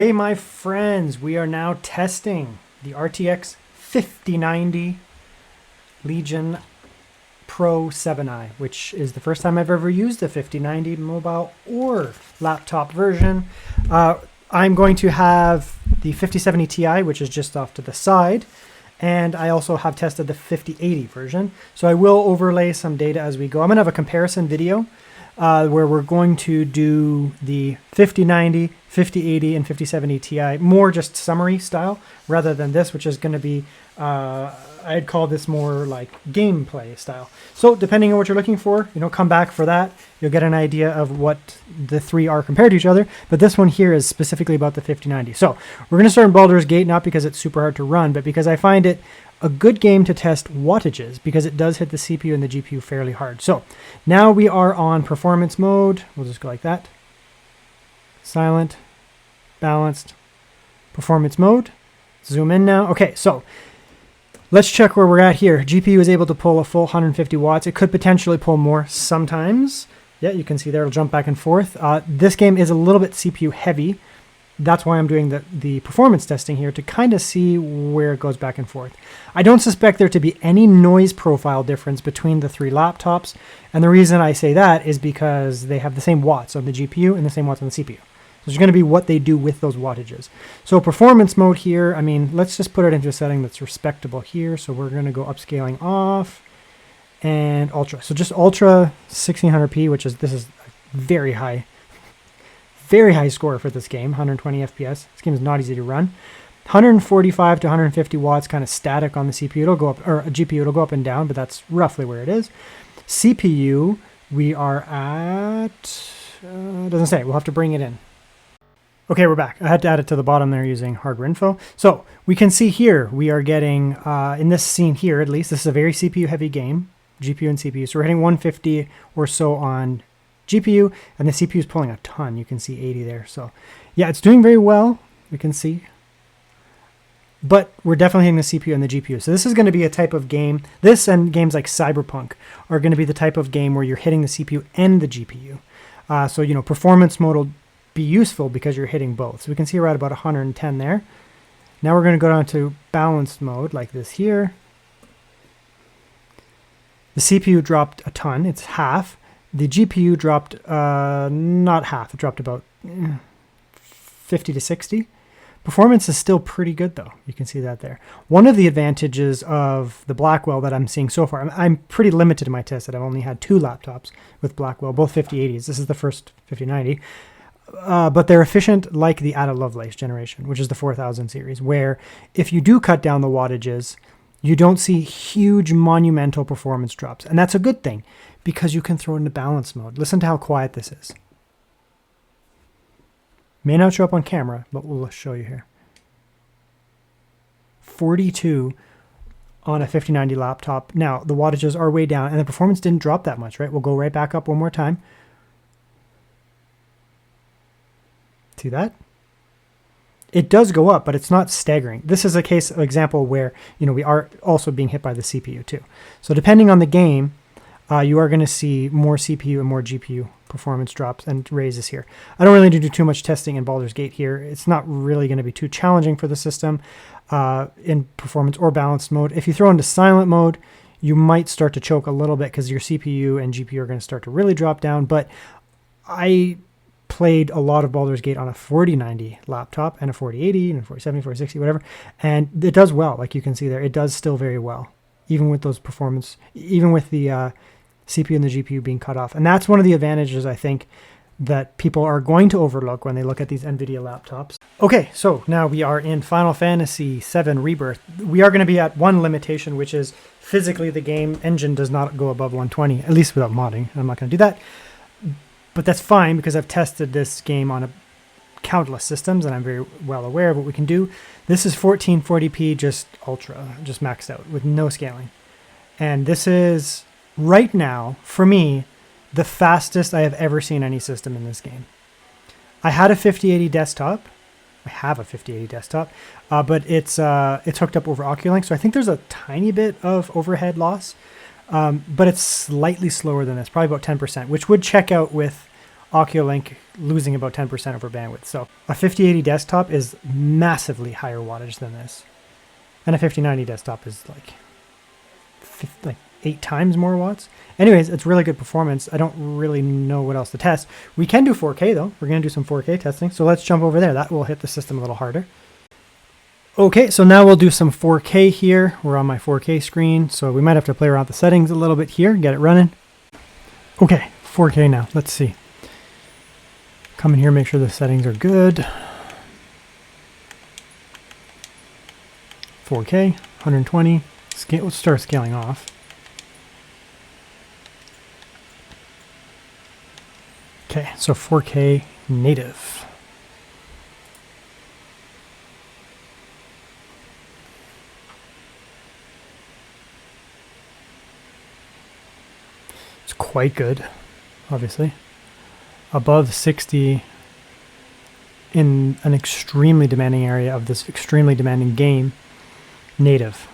Hey my friends, we are now testing the RTX 5090 Legion Pro 7i, which is the first time I've ever used a 5090 mobile or laptop version. I'm going to have the 5070 Ti, which is just off to the side, and I also have tested the 5080 version. So I will overlay some data as we go. I'm going to have a comparison video where we're going to do the 5090, 5080, and 5070 Ti, more just summary style, rather than this, which is going to be, I'd call this more like gameplay style. So depending on what you're looking for, come back for that. You'll get an idea of what the three are compared to each other. But this one here is specifically about the 5090. So we're going to start in Baldur's Gate, not because it's super hard to run, but because I find it a good game to test wattages, because it does hit the CPU and the GPU fairly hard. So now we are on performance mode. We'll just go like that. Silent, balanced, performance mode. Zoom in now. Okay, so let's check where we're at here. GPU is able to pull a full 150 watts. It could potentially pull more sometimes. Yeah, you can see there it'll jump back and forth. This game is a little bit CPU heavy. That's why I'm doing the performance testing here, to kind of see where it goes back and forth. I don't suspect there to be any noise profile difference between the three laptops. And the reason I say that is because they have the same watts on the GPU and the same watts on the CPU. So it's going to be what they do with those wattages. So performance mode here, I mean, let's just put it into a setting that's respectable here. So we're going to go upscaling off and ultra. So just ultra 1600p, this is very high score for this game, 120 FPS. This game is not easy to run. 145 to 150 watts, kind of static on the CPU. It'll go up, or GPU, it'll go up and down, but that's roughly where it is. CPU, we are at, doesn't say, we'll have to bring it in. Okay, we're back. I had to add it to the bottom there using hardware info. So we can see here, we are getting, in this scene here at least, this is a very CPU heavy game, GPU and CPU. So we're hitting 150 or so on GPU, and the CPU is pulling a ton. You can see 80 there. So yeah, it's doing very well. We can see. But we're definitely hitting the CPU and the GPU. So this is going to be a type of game. This and games like Cyberpunk are going to be the type of game where you're hitting the CPU and the GPU. So, performance mode will be useful because you're hitting both. So we can see we're at about 110 there. Now we're going to go down to balanced mode like this here. The CPU dropped a ton. It's half. The GPU dropped, not half, it dropped about 50 to 60. Performance is still pretty good though. You can see that there. One of the advantages of the Blackwell that I'm seeing so far, I'm pretty limited in my test that I've only had two laptops with Blackwell, both 5080s. This is the first 5090. But they're efficient like the Ada Lovelace generation, which is the 4000 series, where if you do cut down the wattages, you don't see huge monumental performance drops. And that's a good thing, because you can throw it into balance mode. Listen to how quiet this is. May not show up on camera, but we'll show you here. 42 on a 5090 laptop. Now, the wattages are way down, and the performance didn't drop that much, right? We'll go right back up one more time. See that? It does go up, but it's not staggering. This is a example where, we are also being hit by the CPU too. So depending on the game, you are going to see more CPU and more GPU performance drops and raises here. I don't really need to do too much testing in Baldur's Gate here. It's not really going to be too challenging for the system in performance or balanced mode. If you throw into silent mode, you might start to choke a little bit because your CPU and GPU are going to start to really drop down. But I played a lot of Baldur's Gate on a 4090 laptop and a 4080 and a 4070, 4060, whatever. And it does well. Like you can see there, it does still very well, even with those performance, even with the CPU and the GPU being cut off. And that's one of the advantages, I think, that people are going to overlook when they look at these NVIDIA laptops. Okay, so now we are in Final Fantasy VII Rebirth. We are going to be at one limitation, which is physically the game engine does not go above 120, at least without modding. I'm not going to do that. But that's fine because I've tested this game on countless systems and I'm very well aware of what we can do. This is 1440p, just ultra, just maxed out with no scaling. And this is, right now, for me, the fastest I have ever seen any system in this game. I had a 5080 desktop. I have a 5080 desktop, but it's hooked up over Oculink, so I think there's a tiny bit of overhead loss. But it's slightly slower than this, probably about 10%, which would check out with Oculink losing about 10% of our bandwidth. So a 5080 desktop is massively higher wattage than this. And a 5090 desktop is like 8 times more watts. Anyways, it's really good performance. I don't really know what else to test. We can do 4K though. We're going to do some 4K testing. So let's jump over there. That will hit the system a little harder. Okay, so now we'll do some 4K here. We're on my 4K screen, so we might have to play around with the settings a little bit here, get it running. Okay, 4K now. Let's see. Come in here, make sure the settings are good. 4K, 120. Let's start scaling off. Okay, so 4K native. It's quite good, obviously. Above 60 in an extremely demanding area of this extremely demanding game. Native.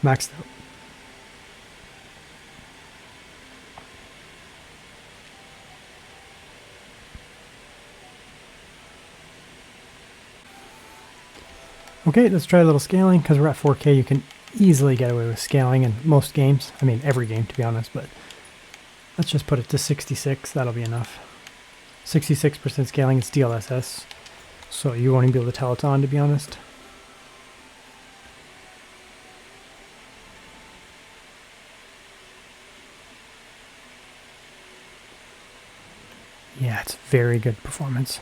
Maxed out. Okay, let's try a little scaling. Because we're at 4K, you can easily get away with scaling in most games. I mean, every game, to be honest, but let's just put it to 66. That'll be enough. 66% scaling is DLSS, so you won't even be able to tell it's on, to be honest. Yeah, it's very good performance.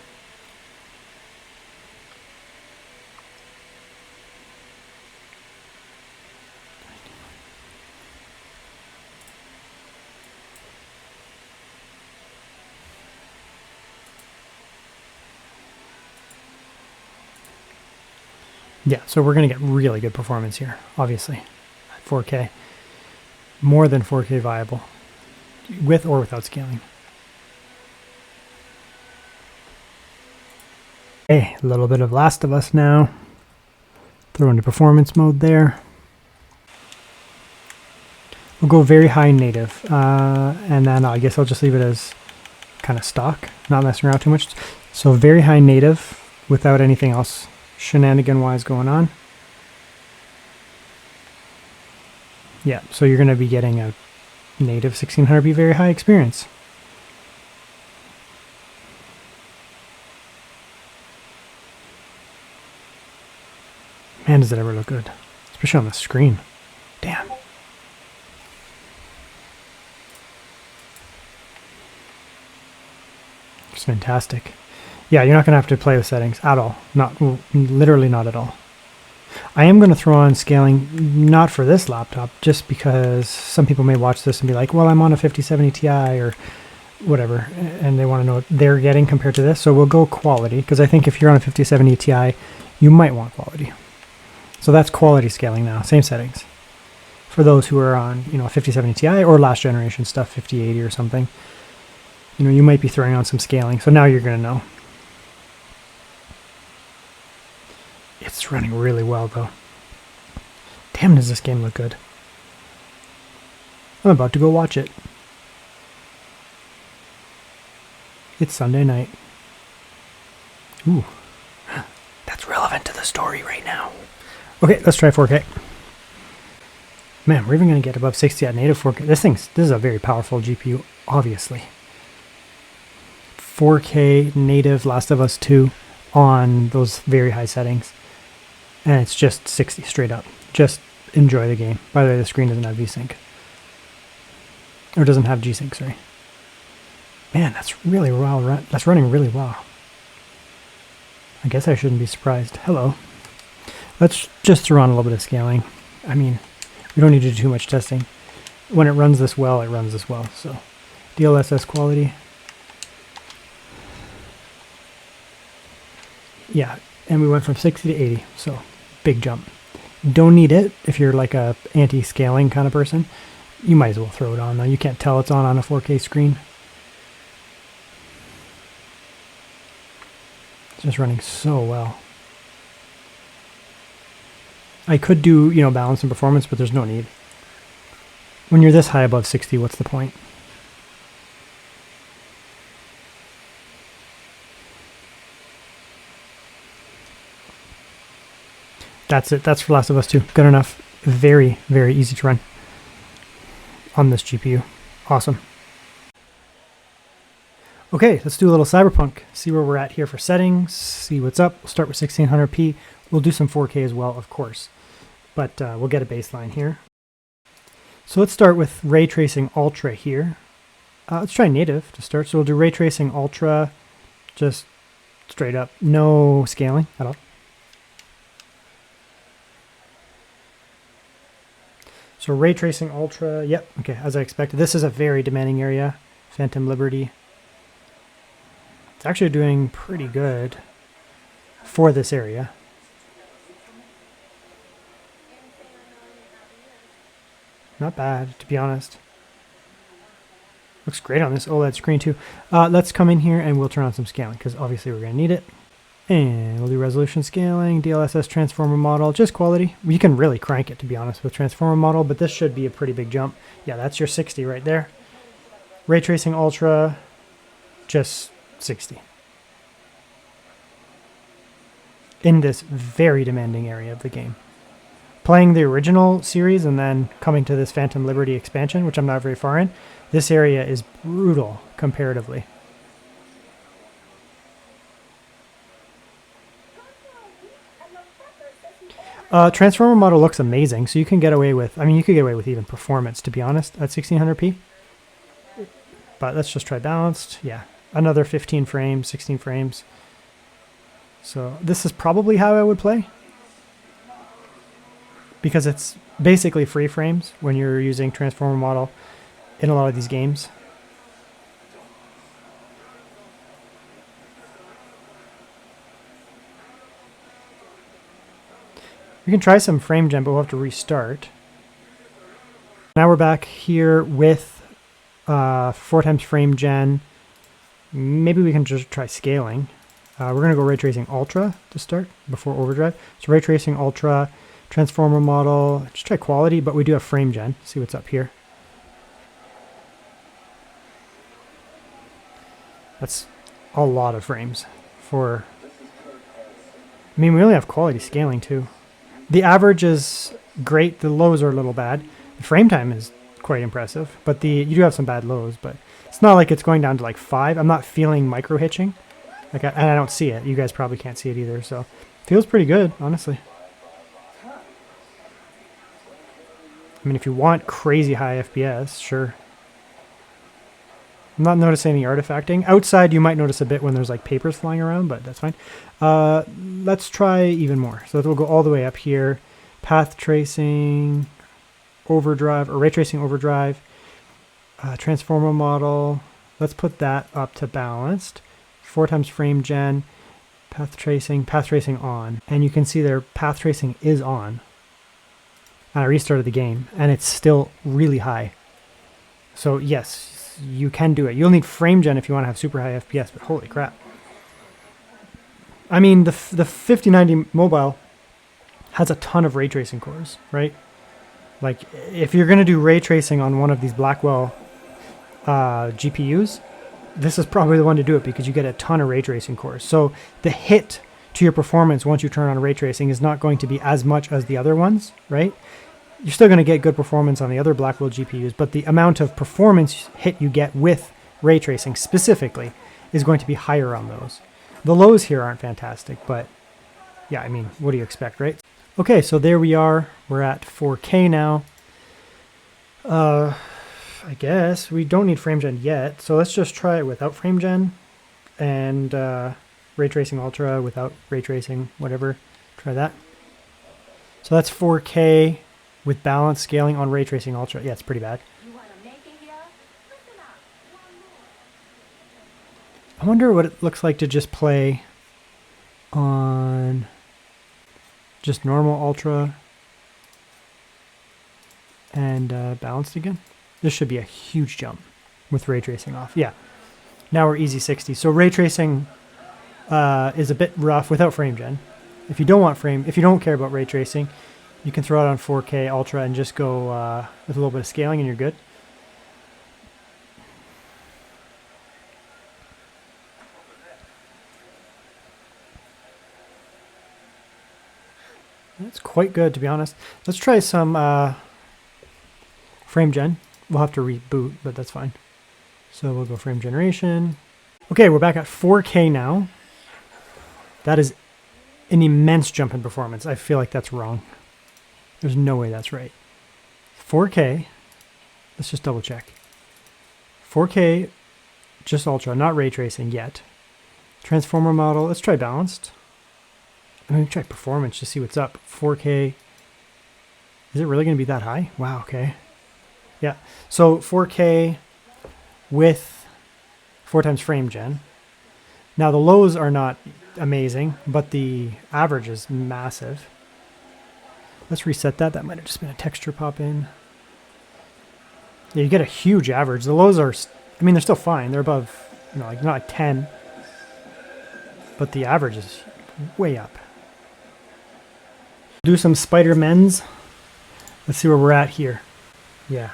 Yeah, so we're going to get really good performance here, obviously, at 4K. More than 4K viable, with or without scaling. Okay, a little bit of Last of Us now. Throw into performance mode there. We'll go very high native, and then I guess I'll just leave it as kind of stock, not messing around too much. So very high native without anything else shenanigan wise going on. Yeah, so you're going to be getting a native 1600p very high experience. Man, does it ever look good, especially on the screen. Damn. It's fantastic. Yeah, you're not going to have to play with settings at all. Literally not at all. I am going to throw on scaling, not for this laptop, just because some people may watch this and be like, well, I'm on a 5070 Ti or whatever, and they want to know what they're getting compared to this. So we'll go quality, because I think if you're on a 5070 Ti, you might want quality. So that's quality scaling now, same settings. For those who are on, a 5070 Ti or last generation stuff, 5080 or something, you might be throwing on some scaling. So now you're going to know. It's running really well, though. Damn, does this game look good. I'm about to go watch it. It's Sunday night. Ooh. That's relevant to the story right now. Okay, let's try 4K. Man, we're even going to get above 60 at native 4K. This is a very powerful GPU, obviously. 4K native Last of Us 2 on those very high settings. And it's just 60 straight up. Just enjoy the game. By the way, the screen doesn't have VSync. Or doesn't have G-Sync, sorry. Man, that's really well. That's running really well. I guess I shouldn't be surprised. Hello. Let's just throw on a little bit of scaling. I mean, we don't need to do too much testing. When it runs this well, it runs this well. So, DLSS quality. Yeah, and we went from 60 to 80, so big jump. Don't need it if you're like a anti-scaling kind of person. You might as well throw it on, though. You can't tell it's on a 4K screen. It's just running so well. I could do, balance and performance, but there's no need. When you're this high above 60, what's the point? That's it. That's for Last of Us 2. Good enough. Very, very easy to run on this GPU. Awesome. Okay, let's do a little Cyberpunk. See where we're at here for settings. See what's up. We'll start with 1600p. We'll do some 4K as well, of course. But we'll get a baseline here. So let's start with Ray Tracing Ultra here. Let's try native to start. So we'll do Ray Tracing Ultra, just straight up. No scaling at all. So Ray Tracing Ultra, yep, okay, as I expected. This is a very demanding area, Phantom Liberty. It's actually doing pretty good for this area. Not bad, to be honest. Looks great on this OLED screen too. Let's come in here and we'll turn on some scaling because obviously we're going to need it. And we'll do resolution scaling, DLSS transformer model, just quality. You can really crank it, to be honest, with transformer model, but this should be a pretty big jump. Yeah, that's your 60 right there. Ray Tracing Ultra, just 60. In this very demanding area of the game. Playing the original series and then coming to this Phantom Liberty expansion, which I'm not very far in, this area is brutal comparatively. Transformer model looks amazing, so you can get away with, I mean, you could get away with even performance, to be honest, at 1600p. But let's just try balanced. Yeah, another 15 frames, 16 frames. So this is probably how I would play, because it's basically free frames when you're using transformer model in a lot of these games. We can try some frame gen, but we'll have to restart. Now we're back here with 4x frame gen. Maybe we can just try scaling. We're going to go Ray Tracing Ultra to start before overdrive. So Ray Tracing Ultra, transformer model, just try quality, but we do have frame gen. See what's up here. That's a lot of frames for, I mean, we only have quality scaling too. The average is great. The lows are a little bad. The frame time is quite impressive, but you do have some bad lows, but it's not like it's going down to like 5. I'm not feeling micro hitching, and I don't see it. You guys probably can't see it either, so it feels pretty good, honestly. I mean, if you want crazy high FPS, sure. I'm not noticing any artifacting. Outside, you might notice a bit when there's like papers flying around, but that's fine. Let's try even more. So we'll go all the way up here. Path tracing, overdrive, or ray tracing overdrive, transformer model. Let's put that up to balanced. 4x frame gen, path tracing on. And you can see there path tracing is on. And I restarted the game, and it's still really high. So yes, you can do it. You'll need frame gen if you want to have super high FPS, but holy crap. I mean, the 5090 mobile has a ton of ray tracing cores, right? Like, if you're going to do ray tracing on one of these Blackwell GPUs, this is probably the one to do it because you get a ton of ray tracing cores. So the hit to your performance once you turn on ray tracing is not going to be as much as the other ones, right? You're still going to get good performance on the other Blackwell GPUs, but the amount of performance hit you get with ray tracing specifically is going to be higher on those. The lows here aren't fantastic, but yeah, I mean, what do you expect, right? Okay, so there we are. We're at 4K now. I guess we don't need frame gen yet, so let's just try it without frame gen and ray tracing ultra without ray tracing, whatever. Try that. So that's 4K with balance scaling on ray tracing ultra. Yeah, it's pretty bad. I wonder what it looks like to just play on just normal ultra and balanced again. This should be a huge jump with ray tracing off. Yeah, now we're easy 60. So ray tracing is a bit rough without frame gen. If you don't care about ray tracing, you can throw it on 4K ultra and just go with a little bit of scaling and you're good. That's quite good, to be honest. Let's try some frame gen. We'll have to reboot, but that's fine. So we'll go frame generation. Okay, we're back at 4K now. That is an immense jump in performance. I feel like that's wrong. There's no way that's right. 4K. Let's just double check. 4K, just ultra, not ray tracing yet. Transformer model. Let's try balanced. I'm going to try performance to see what's up. 4K. Is it really going to be that high? Wow, okay. Yeah, so 4K with 4 times frame gen. Now the lows are not amazing, but the average is massive. Let's reset that. That might have just been a texture pop in. Yeah, you get a huge average. The lows are, I mean, they're still fine. They're above, you know, like not like 10, but the average is way up. Do some Spidermans. Let's see where we're at here. Yeah.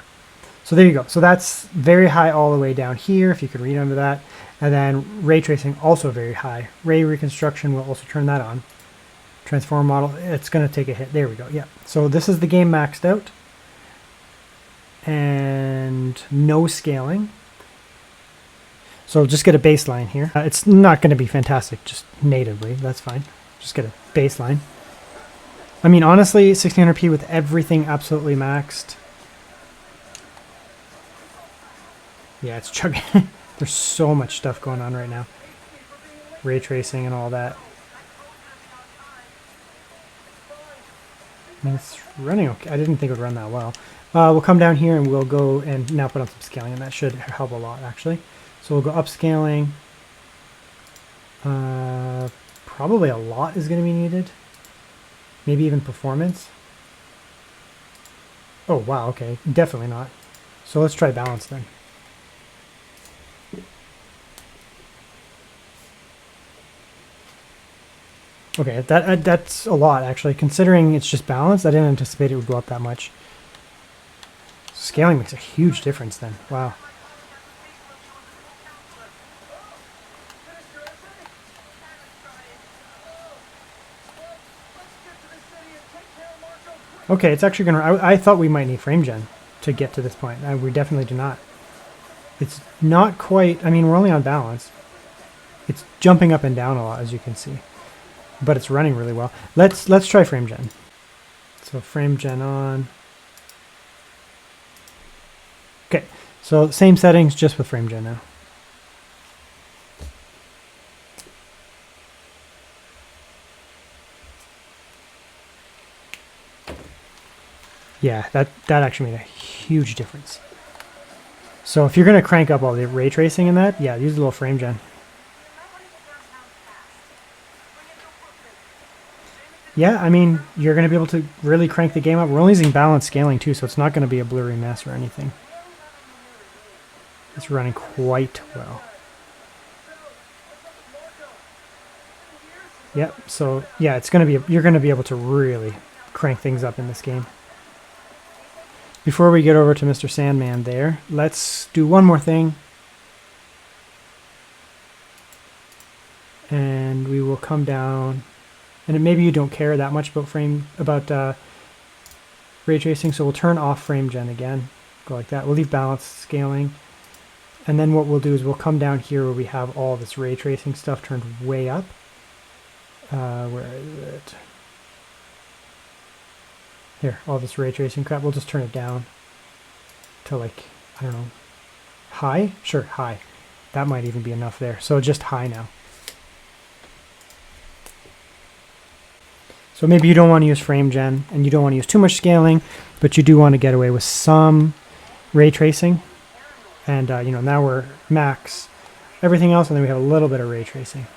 So there you go. So that's very high all the way down here, if you could read under that. And then ray tracing, also very high. Ray reconstruction, will also turn that on. Transform model, it's going to take a hit. There we go. Yeah. So this is the game maxed out. And no scaling. So just get a baseline here. It's not going to be fantastic just natively. That's fine. Just get a baseline. I mean, honestly, 1600p with everything absolutely maxed. Yeah, it's chugging. There's so much stuff going on right now. Ray tracing and all that. I mean, it's running okay. I didn't think it would run that well. We'll come down here and we'll go and now put on some scaling, and that should help a lot, actually. So we'll go upscaling. Probably a lot is going to be needed. Maybe even performance. Oh, wow, okay. Definitely not. So let's try balance then. Okay, that's a lot, actually. Considering it's just balanced, I didn't anticipate it would go up that much. Scaling makes a huge difference then. Wow. Okay, it's actually going to... I thought we might need frame gen to get to this point. We definitely do not. It's not quite... I mean, we're only on balance. It's jumping up and down a lot, as you can see. But it's running really well. Let's try frame gen. So frame gen on. Okay, so same settings, just with frame gen now. Yeah, that actually made a huge difference. So if you're going to crank up all the ray tracing in that, yeah, use a little frame gen. Yeah, I mean, you're going to be able to really crank the game up. We're only using balanced scaling too, so it's not going to be a blurry mess or anything. It's running quite well. Yep, so yeah, it's going to be, you're going to be able to really crank things up in this game. Before we get over to Mr. Sandman there, let's do one more thing. And we will come down, and maybe you don't care that much about ray tracing, so we'll turn off frame gen again. Go like that. We'll leave balanced scaling. And then what we'll do is we'll come down here where we have all this ray tracing stuff turned way up. Where is it? Here, all this ray tracing crap, we'll just turn it down to, like, I don't know, high? Sure, high. That might even be enough there. So just high now. So maybe you don't want to use frame gen and you don't want to use too much scaling, but you do want to get away with some ray tracing. And, you know, now we're max everything else, and then we have a little bit of ray tracing.